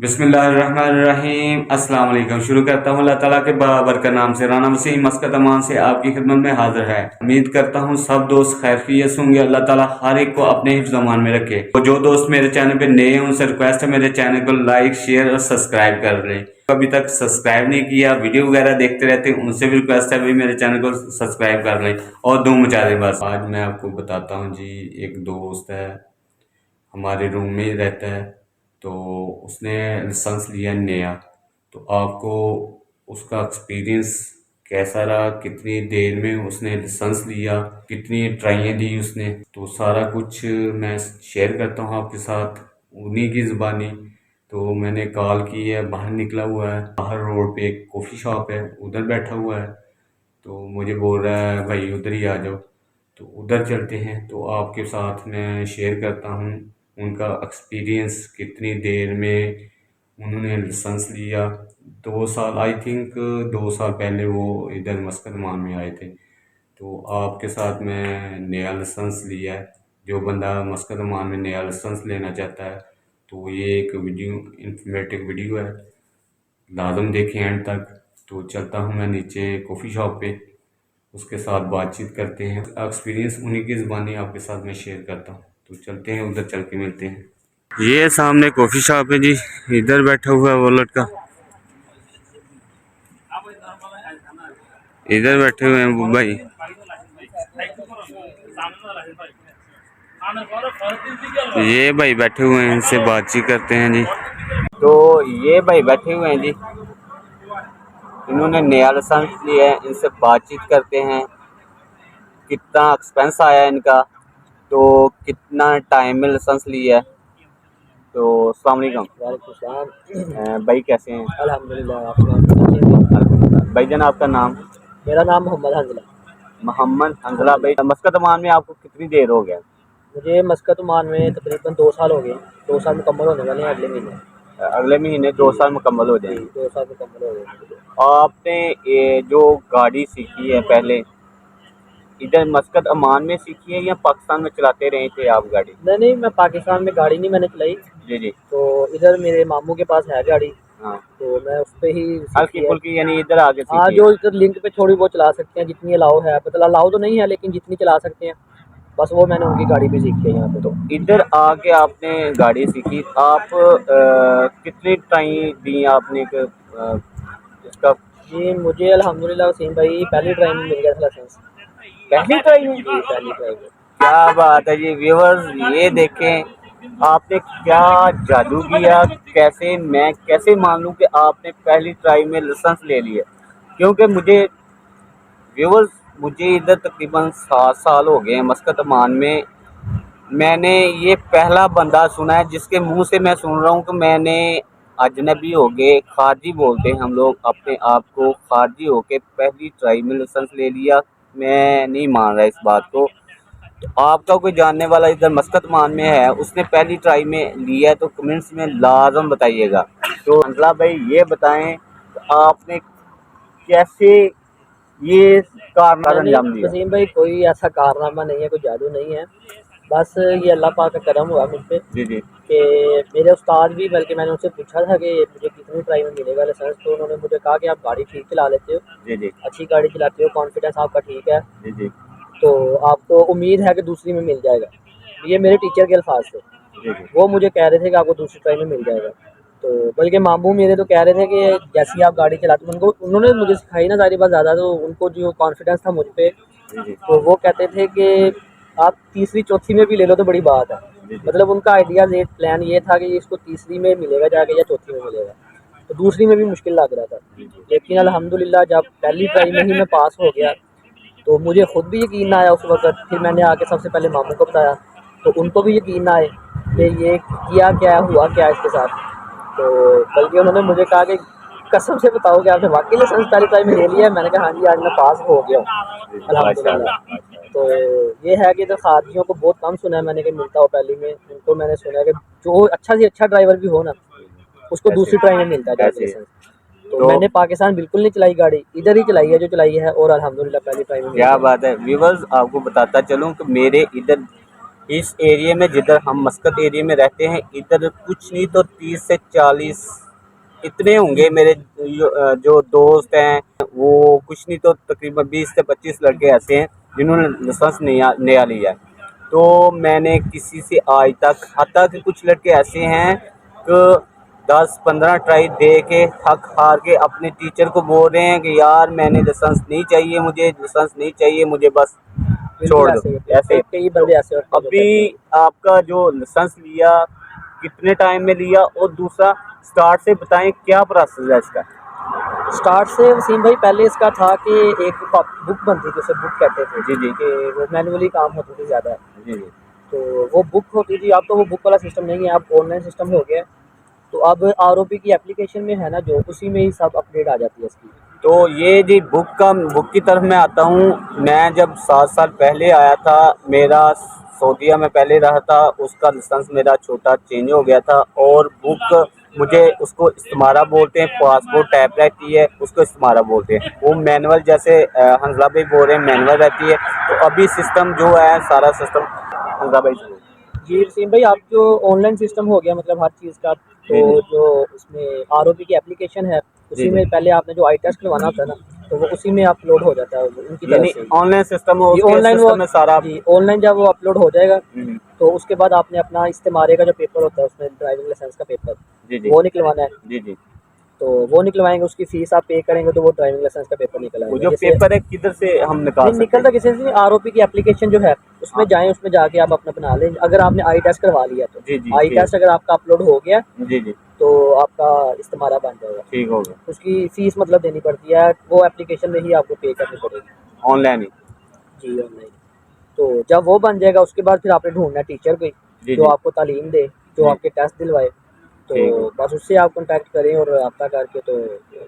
बिस्मिल्लाहिर्रहमानिर्रहीम। अस्सलाम वालेकुम। शुरू करता हूँ अल्लाह ताला के बाबर का नाम से। राना वसीम मस्कत अमान से आपकी खिदमत में हाजिर है। उम्मीद करता हूँ सब दोस्त खैरियत होंगे। अल्लाह ताला हर एक को अपने हिफ्ज़ अमान में रखे। तो जो दोस्त मेरे चैनल पे नए हैं उनसे रिक्वेस्ट है मेरे चैनल को लाइक शेयर और सब्सक्राइब कर लें। अभी तक सब्सक्राइब नहीं किया, वीडियो वगैरह देखते रहते हैं, उनसे भी रिक्वेस्ट है भाई मेरे चैनल को सब्सक्राइब कर लें और धूम मचा दें। बस आज मैं आपको बताता हूँ जी, एक दोस्त है हमारे रूम में ही रहता है, तो उसने लाइसेंस लिया नया। तो आपको उसका एक्सपीरियंस कैसा रहा, कितनी देर में उसने लाइसेंस लिया, कितनी ट्राइयाँ दी उसने, तो सारा कुछ मैं शेयर करता हूँ आपके साथ उन्हीं की ज़ुबानी। तो मैंने कॉल की है, बाहर निकला हुआ है, बाहर रोड पे एक कॉफ़ी शॉप है, उधर बैठा हुआ है। तो मुझे बोल रहा है भाई उधर ही आ जाओ, तो उधर चलते हैं। तो आपके साथ मैं शेयर करता हूँ उनका एक्सपीरियंस, कितनी देर में उन्होंने लाइसेंस लिया। 2 साल, आई थिंक 2 साल पहले वो इधर मस्कत मान में आए थे। तो आपके साथ मैं नया लाइसेंस लिया है। जो बंदा मस्कत मान में नया लाइसेंस लेना चाहता है तो ये एक वीडियो इंफॉर्मेटिव वीडियो है, लाजम देखें एंड तक। तो चलता हूँ मैं नीचे कॉफ़ी शॉप पे, उसके साथ बातचीत करते हैं, एक्सपीरियंस उन्हीं की ज़ुबानी आपके साथ मैं शेयर करता हूँ। तो चलते हैं, उधर चल के मिलते हैं। ये सामने कॉफ़ी शॉप है जी, इधर बैठा हुआ है वो लड़का, इधर बैठे हुए हैं वो भाई। ये भाई बैठे हुए हैं, इनसे बातचीत करते हैं जी। तो ये भाई बैठे हुए हैं जी, इन्होंने नया लाइसेंस लिया है, इनसे बातचीत करते हैं कितना एक्सपेंस आया इनका, तो कितना टाइम में लाइसेंस लिया है। तो अस्सलाम वालेकुम। वालेकुम सलाम। भाई कैसे हैं? अल्हम्दुलिल्लाह, आप सुनाओ। भाईजान आपका नाम? मेरा नाम मोहम्मद हंजला। मोहम्मद हंजला। भाई मस्कत अमान में आपको कितनी देर हो गया? मुझे मस्कत ओमान में तकरीबन 2 साल हो गए। 2 साल मुकम्मल होने वाले हैं अगले महीने। अगले महीने 2 साल मुकम्मल हो जी, जाएंगे। 2 साल मुकम्मल हो गए। आपने ये जो गाड़ी सीखी है पहले इधर मस्कत अमान में सीखी है या पाकिस्तान में चलाते रहे थे आप गाड़ी? नहीं, मैं पाकिस्तान में गाड़ी नहीं मैंने चलाई। जी जी। तो इधर मेरे मामू के पास है गाड़ी, हाँ, तो मैं उस पे ही हल्की सीखी है। फुल्की यानी इधर आके हाँ, सीखी है। जो इधर लिंक पे थोड़ी बहुत चला सकते हैं, जितनी अलाउ है, मतलब अलाउ तो नहीं है लेकिन जितनी चला सकते हैं, बस वो मैंने उनकी गाड़ी पे सीखी है यहाँ पे। तो इधर आके आपने गाड़ी सीखी, आप कितनी ट्राई दी आपने इसका? जी, मुझे अल्हम्दुलिल्लाह वसीम भाई पहली ट्राई में मिल गया था लाइसेंस। पहली ट्राई में? जी, पहली ट्राई में। क्या बात है जी व्यूअर्स, ये देखें आपने क्या जादू किया। कैसे मैं कैसे मान लूं कि आपने पहली ट्राई में लाइसेंस ले लिया, क्योंकि मुझे इधर तकरीबन 7 साल हो गए हैं मस्कत अमान में। मैंने ये पहला बंदा सुना है जिसके मुंह से मैं सुन रहा हूँ कि मैंने अजनबी हो गए, खारजी बोलते हैं हम लोग अपने आप को, खारजी हो के पहली ट्राई में लाइसेंस ले लिया। मैं नहीं मान रहा इस बात को। तो आपका कोई जानने वाला इधर मस्कत मान में है, उसने पहली ट्राई में लिया है तो कमेंट्स में लाजम बताइएगा। तो हंसला भाई ये बताएं तो आपने कैसे ये कारनामा नहीं अंजाम दिया? वसीम भाई, कोई ऐसा कारनामा नहीं है, कोई जादू नहीं है। बस ये अल्लाह पाक का करम हुआ मुझ पे जी जी। कि मेरे उस्ताद भी, बल्कि मैंने उनसे पूछा था कि मुझे कितनी ट्राई में मिलेगा लाइसेंस, तो उन्होंने मुझे कहा कि आप गाड़ी ठीक चला लेते हो, जी जी। अच्छी गाड़ी चलाते हो, कॉन्फिडेंस आपका ठीक है, जी जी। तो आपको उम्मीद है कि दूसरी में मिल जाएगा। ये मेरे टीचर के अल्फाज थे। जी जी। वो मुझे कह रहे थे कि आपको दूसरी ट्राई में मिल जाएगा। तो बल्कि मामू मेरे तो कह रहे थे कि जैसे ही आप गाड़ी चलाते, उनको उन्होंने मुझे सिखाई ना सारी बात ज़्यादा, तो उनको जो कॉन्फिडेंस था मुझ पे, जी जी। तो वो कहते थे कि आप तीसरी चौथी में भी ले लो तो बड़ी बात है। जी जी। मतलब उनका आइडिया ये प्लान ये था कि इसको तीसरी में मिलेगा जाके या चौथी में मिलेगा, तो दूसरी में भी मुश्किल लग रहा था। लेकिन अल्हम्दुलिल्लाह जब पहली ट्राई में ही मैं पास हो गया तो मुझे खुद भी यकीन ना आया उस वक्त। फिर मैंने आके सबसे पहले मामू को बताया, तो उनको भी यकीन ना आए कि ये किया क्या, हुआ क्या इसके साथ। तो बल्कि उन्होंने मुझे कहा कि कसम से बताओ कि आपने वाकई लाइसेंस पहली टाइम में ले लिया है? मैंने कहा हाँ जी, आज मैं पास हो गया हूँ अल्हम्दुलिल्लाह। तो ये है कि तो खादियों को बहुत कम सुना है मैंने कि मिलता हो पहली में। उनको मैंने सुना है कि जो अच्छा से अच्छा ड्राइवर भी हो ना, उसको दूसरी ट्राई में मिलता है जाके लाइसेंस। तो मैंने पाकिस्तान बिल्कुल नहीं चलाई गाड़ी, इधर ही चलाई है जो चलाई है, और अल्हम्दुलिल्लाह पहली ट्राई में मिल क्या गया। बात है व्यूअर्स, आपको बताता चलूं कि मेरे इधर इस एरिया में, जिधर हम मस्कत एरिया में रहते हैं, इधर कुछ नहीं तो 30 से 40 इतने होंगे मेरे जो दोस्त हैं, वो कुछ नहीं तो तकरीबन 20 से 25 लड़के ऐसे हैं जिन्होंने लाइसेंस नया लिया है। तो मैंने किसी से आज तक, हत्ता कि कुछ लड़के ऐसे हैं कि 10-15 ट्राई दे के थक हार के अपने टीचर को बोल रहे हैं कि यार मैंने लाइसेंस नहीं चाहिए, मुझे लाइसेंस नहीं चाहिए, मुझे बस छोड़ दो। ऐसे कई बंदे ऐसे होते हैं जो अभी आपका जो लाइसेंस लिया कितने टाइम में लिया, और दूसरा स्टार्ट से बताएं क्या प्रोसेस है इसका। स्टार्ट से वसीम भाई पहले इसका था कि एक बुक बनती थी, उसे बुक कहते थे जी जी कि वो मैनुअली काम होती थी ज़्यादा। जी जी तो वो बुक होती थी, अब तो वो बुक वाला सिस्टम नहीं है, अब ऑनलाइन सिस्टम हो गया है। तो अब आरओपी की एप्लीकेशन में है ना, जो उसी में ही सब अपडेट आ जाती है इसकी। तो ये जी बुक की तरफ मैं आता हूँ। मैं जब 7 साल पहले आया था, मेरा सऊदीया में पहले रहा था, उसका लाइसेंस मेरा छोटा चेंज हो गया था, और बुक मुझे उसको इस्तिमारा बोलते हैं, पासपोर्ट टाइप रहती है, उसको इस्तिमारा बोलते हैं। वो मैनुअल जैसे हंसला भाई बोल रहे हैं मैनुअल रहती है। तो अभी सिस्टम जो है सारा सिस्टम हंसला भाई से जी वसीम भाई, आप जो ऑनलाइन सिस्टम हो गया मतलब हर चीज़ का, जी तो जी जो उसमें आरओपी की एप्लीकेशन है जी उसी जी। में पहले आपने जो आई टेस्ट करवाना होता है ना, तो वो उसी में अपलोड हो जाता है उनकी तरफ यानी से ही। ऑनलाइन सिस्टम हो, जी उसके ऑनलाइन वो, सिस्टम में सारा। जी ऑनलाइन जब वो अपलोड हो जाएगा हम्म, तो उसके बाद आपने अपना इस्तेमारे का जो पेपर होता है, उसमें ड्राइविंग लाइसेंस का पेपर, जी जी वो निकलवाना है। जी जी। तो वो निकलवाएंगे, उसकी फ़ीस आप पे करेंगे तो वो ड्राइविंग लाइसेंस का पेपर निकल वो आएगा। जो जैसे पेपर है किधर से हम निकाल नहीं सकते निकलता हैं। किसी से, आरओपी की एप्लीकेशन जो है उसमें हाँ जाएं, उसमें जाके आप अपना बना लें। अगर आपने आई टेस्ट करवा लिया तो जी जी आई ठीक। टेस्ट अगर आपका अपलोड हो गया जी जी तो आपका इस्तेमारा बन जाएगा। ठीक हो गया। उसकी फ़ीस मतलब देनी पड़ती है, वो एप्लीकेशन में ही आपको पे करनी पड़ेगी। ऑनलाइन ही। जी ऑनलाइन। तो जब वो बन जाएगा उसके बाद फिर आपने ढूंढना है टीचर को जी जो जी आपको तालीम दे, जो जी आपके टेस्ट दिलवाए। तो ठीक हो। बस उससे आप कांटेक्ट करें और रब्ता करके तो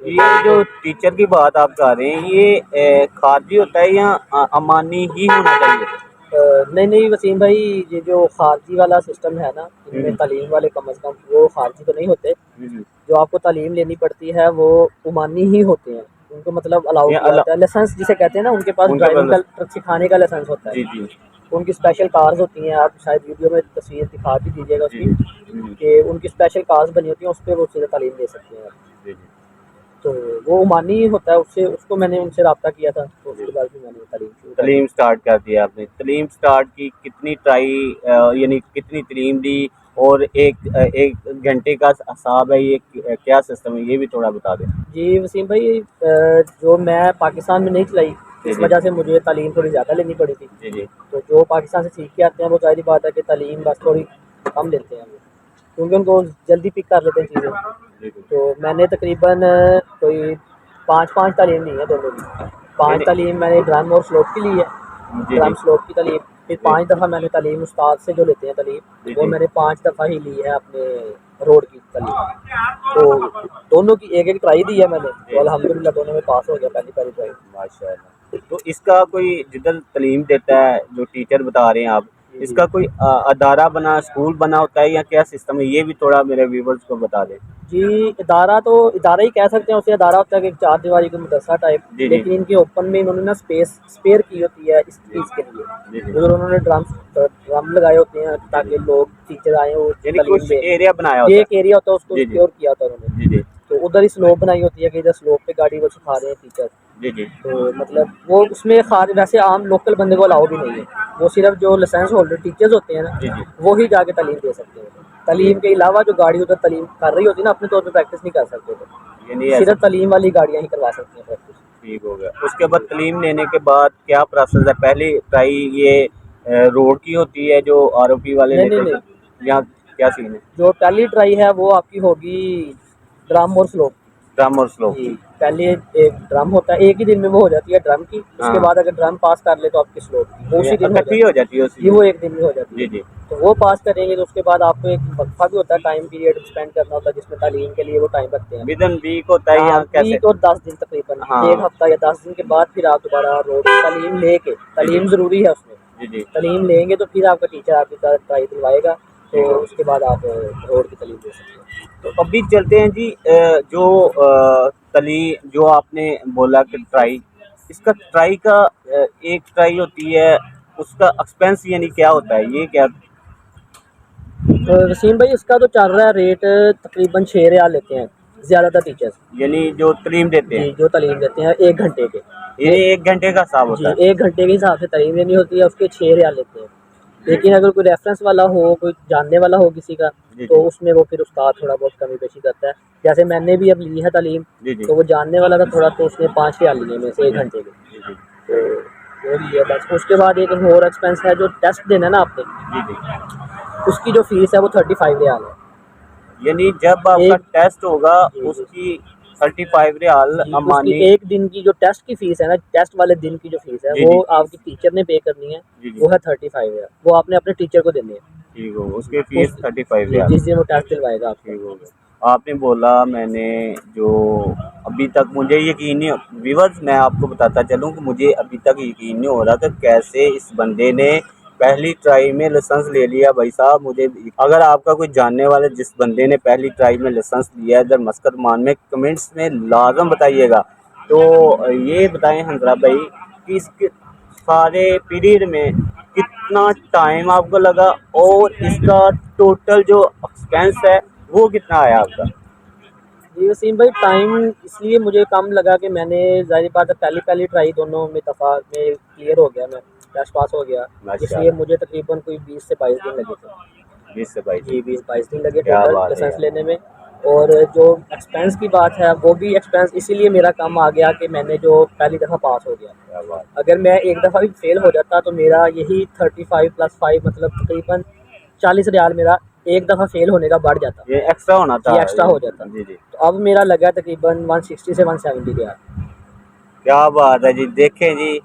ये जो टीचर की बात आप कर रहे हैं, ये खारजी होता है या अमानी ही होना चाहिए। नहीं नहीं वसीम भाई, ये जो खारजी वाला सिस्टम है ना, इनमें हम्म तालीम वाले कम अज़ कम वो खारजी तो नहीं होते। हम्म। जो आपको तालीम लेनी पड़ती है वो उमानी ही होते हैं, उनको मतलब अलाउ ये किया होता है। लाइसेंस जिसे कहते हैं ना, उनके पास उनके ड्राइविंग का, पास। ट्रक सिखाने का लाइसेंस होता है। जी जी उनकी स्पेशल कार्स होती हैं, आप शायद वीडियो में तस्वीर दिखा भी दीजिएगा जी उसकी, जी कि उनकी स्पेशल कार्स बनी होती हैं, उस पर वो सीधे तालीम दे सकते हैं आप। जी जी तो वो उमानी ही होता है, उससे उसको मैंने उनसे रब्ता किया था, तो जी। उसके बाद फिर मैंने तालीम शुरू कर दी। तलीम स्टार्ट कर दिया आपने। तलीम स्टार्ट की कितनी ट्राई, यानी कितनी तलीम दी, और एक घंटे का हिसाब है, ये क्या सिस्टम है, ये भी थोड़ा बता दें। जी वसीम भाई, जो मैं पाकिस्तान में नहीं चलाई, जी इस जी वजह से मुझे तालीम थोड़ी ज़्यादा लेनी पड़ी थी। जी जी तो जो पाकिस्तान से सीख के आते हैं वो ज़ाहिर बात है कि तालीम बस थोड़ी कम लेते हैं वो, क्योंकि उनको जल्दी पिक कर लेते हैं चीज़ें। जी जी। तो मैंने तकरीबन कोई 5 तालीम ली है दोनों की। 5 यानी तालीम मैंने ड्रम और स्लोप की ली है, जी ड्रम जी स्लोप की तालीम। फिर जी 5 दफ़ा मैंने तालीम उस्ताद से जो लेते हैं तालीम, जी वो जी। मैंने 5 दफ़ा ही ली है अपने रोड की तालीम। तो दोनों की एक एक ट्राई दी है मैंने, तो अल्हम्दुलिल्लाह दोनों में पास हो गया पहली पहली ट्राई। माशाल्लाह। तो इसका कोई जिधर तलीम देता है, जो टीचर बता रहे हैं आप, जी जी इसका कोई अदारा बना, स्कूल बना होता है या क्या सिस्टम है, ये भी थोड़ा मेरे व्यूवर्स को बता दें। जी, इदारा तो इदारा ही कह सकते हैं उसे। इदारा होता है कि एक चार दीवारी का मदरसा टाइप, जी जी लेकिन इनके ओपन में इन्होंने ना स्पेस स्पेयर की होती है इस चीज़ के लिए। जी जी उधर उन्होंने ड्रम लगाए होते हैं जी ताकि जी। लोग टीचर आए वो यानी तालीम कुछ दें। एरिया बनाया ये होता एक एरिया होता है, उसको है। जी जी सिक्योर किया होता है उन्होंने। जी जी तो उधर ही स्लोप बनाई होती है कि इधर स्लोप पे गाड़ी को सिखा रहे हैं टीचर। जी जी तो मतलब वो उसमें खार वैसे आम लोकल बंदे को अलाउ भी नहीं है, वो सिर्फ जो लाइसेंस होल्डर टीचर्स होते हैं ना, जी जी। वो ही जाके तालीम दे सकते हैं। तालीम के अलावा जो गाड़ी उधर तालीम कर रही होती है ना, अपने तौर पे प्रैक्टिस नहीं कर सकते, तो यानी ऐसा। सिर्फ तालीम वाली गाड़ियाँ ही करवा सकती हैं प्रैक्टिस। ठीक हो गया। उसके बाद तलीम लेने के बाद क्या प्रोसेस है? पहली ट्राई ये रोड की होती है जो आरओपी वाले नहीं लेते नहीं हैं, नहीं, या क्या सीन है? जो पहली ट्राई है वो आपकी होगी ड्रम और स्लोप। ड्रम और स्लो। जी, पहले एक ड्रम होता है, एक ही दिन में वो हो जाती है ड्रम की। उसके हाँ, बाद अगर ड्रम पास कर ले तो आपकी स्लोप की वो ये उसी दिन हो इकट्ठी जाती हो जाती है है। उसी जी दिन। वो एक दिन में हो जाती जी है। जी तो वो पास करेंगे तो उसके बाद आपको एक वक्फा भी होता है, टाइम पीरियड स्पेंड करना होता है, जिसमें तालीम के लिए वो टाइम रखते हैं। विद इन वीक होता है हाँ, या कैसे? वीक और 10 दिन तकरीबन, एक हाँ हफ्ता या 10 दिन के बाद फिर आप दोबारा रोड की तालीम लेके, जी जी तालीम ज़रूरी है उसमें, जी जी। तालीम लेंगे तो फिर आपका टीचर आपकी ट्राई दिलवाएगा, ठीक तो हो। उसके बाद आप रोड की तालीम दे सकते हैं। तो अभी चलते हैं जी, जो जो आपने बोला कि ट्राई, इसका ट्राई का एक ट्राई होती है उसका एक्सपेंस यानी क्या होता है, ये क्या? तो वसीम भाई इसका तो चल रहा है रेट तकरीबन 6 रियाल लेते हैं ज़्यादातर टीचर्स। यानी जो तालीम देते हैं, जी जो तालीम देते हैं 1 घंटे के। ये 1 घंटे का हिसाब होता जी है? 1 घंटे के हिसाब से तालीम देनी होती है, उसके 6 रियाल लेते हैं। लेकिन अगर कोई रेफरेंस वाला हो, कोई जानने वाला हो किसी का, जी, तो जी। उसमें वो फिर उस्ताद थोड़ा बहुत कमी पेशी करता है। जैसे मैंने भी अब ली है तालीम, जी, जी। तो वो जानने वाला था थोड़ा, तो उसने 5 रियाल लिए मेरे से 1 घंटे के। जी, जी। तो वो लिए बस। उसके बाद एक और एक्सपेंस है, जो टेस्ट देना है ना आपने, जी, जी। उसकी जो फीस है वो 35 रियाल है। यानी जब आपका एक टेस्ट होगा जी, जी। उसकी 35 रियाल जी, उसकी अमानी। एक दिन की जो टेस्ट की फीस है ना, टेस्ट वाले दिन की जो फीस है जी, वो जी। आपकी टीचर ने पे करनी है। जी, जी। वो है 35 है, वो आपने अपने टीचर को देनी है ठीक हो, उसकी फीस उस 35 जी, रियाल। जिस दिन वो टेस्ट दिलवाएगा आपको। ठीक हो गया। आपने बोला, मैंने जो अभी तक मुझे यकीन नहीं, व्यूअर्स मैं आपको बताता चलूँ कि मुझे अभी तक यकीन नहीं हो रहा कि कैसे इस बंदे ने पहली ट्राई में लाइसेंस ले लिया। भाई साहब, मुझे अगर आपका कोई जानने वाला जिस बंदे ने पहली ट्राई में लाइसेंस लिया है इधर मस्कत मान में, कमेंट्स में लाजम बताइएगा। तो ये बताएं हंजरा भाई कि इसके सारे पीरियड में कितना टाइम आपको लगा और इसका टोटल जो एक्सपेंस है वो कितना आया आपका? जी वसीम भाई, टाइम इसलिए मुझे कम लगा कि मैंने ज़ाहिर बात है पहली ट्राई दोनों में दफ़ा में क्लियर हो गया, मैं टेस्ट पास हो गया। इसलिए माशाल्लाह। मुझे तकरीबन कोई 20 से 22 दिन लगे थे। 20 से 22 जी 20-22 दिन लगे क्या टोटल बात है लाइसेंस यार। लेने में। और जो एक्सपेंस की बात है, वो भी एक्सपेंस इसीलिए मेरा कम आ गया कि मैंने जो पहली दफ़ा पास हो गया। क्या बात। अगर मैं एक दफ़ा भी फेल हो जाता तो मेरा यही 35 + 5 मतलब तकरीबन 40 रियाल मेरा एक दफ़ा फेल होने का बढ़ जाता। ये एक्स्ट्रा होना था। ये एक्स्ट्रा हो जाता। जी, जी। तो अब मेरा लगा तकरीबन 160 से 170 रियाल। क्या बात है जी। देखें जी,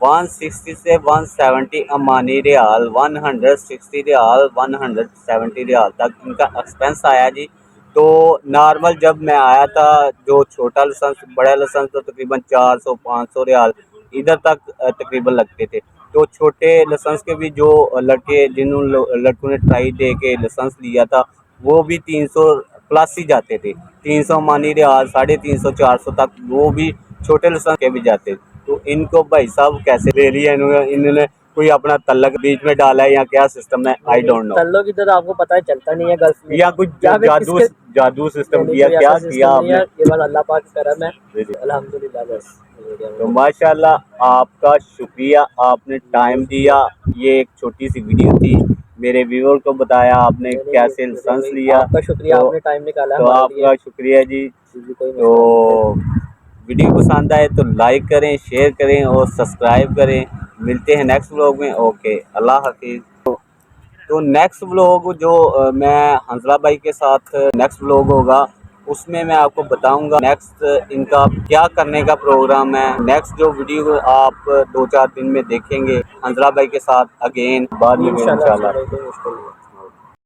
160 से 170 अमानी रियाल, 160 रियाल 170 रियाल तक इनका एक्सपेंस आया जी। तो नॉर्मल जब मैं आया था, जो छोटा लाइसेंस, बड़ा लाइसेंस तो तकरीबन 400-500 रियाल इधर तक तकरीबन लगते थे। तो छोटे लाइसेंस के भी जो लड़के लड़कों ने ट्राई दे के लाइसेंस लिया था, वो भी 300 प्लस ही जाते थे। 300 अमानी रियाल, 350-400 तक वो भी छोटे लाइसेंस के भी जाते। तो इनको भाई साहब कैसे ले लिया इन्होंने कोई अपना तल्लक बीच में डाला है या क्या सिस्टम है, आई डोंट नो। तल्लो की तरह आपको पता है चलता नहीं है गल्फ में, या कुछ या फिर जादू किसके जादू सिस्टम नहीं, किया, कोई क्या ऐसा किया सिस्टम नहीं है। आपने? ये बस अल्लाह पाक का करम है, जी, जी। अल्हम्दुलिल्लाह बस। तो माशाल्लाह आपका शुक्रिया, आपने टाइम दिया। ये एक छोटी सी वीडियो थी, मेरे व्यूअर को बताया आपने कैसे लाइसेंस लिया। आपका शुक्रिया, तो आपने टाइम निकाला तो हमारे लिए। आपका शुक्रिया जी। जी, कोई तो मसला नहीं। वीडियो पसंद आए तो लाइक करें, शेयर करें और सब्सक्राइब करें। मिलते हैं नेक्स्ट व्लॉग में। ओके, अल्लाह हाफिज़। तो नेक्स्ट व्लॉग जो मैं हंजला भाई के साथ नेक्स्ट व्लॉग होगा, उसमें मैं आपको बताऊंगा नेक्स्ट इनका क्या करने का प्रोग्राम है। नेक्स्ट जो वीडियो आप 2-4 दिन में देखेंगे हंजला भाई के साथ अगेन बाद में इंशाल्लाह इंशाल्लाह। कोई मुश्किल नहीं।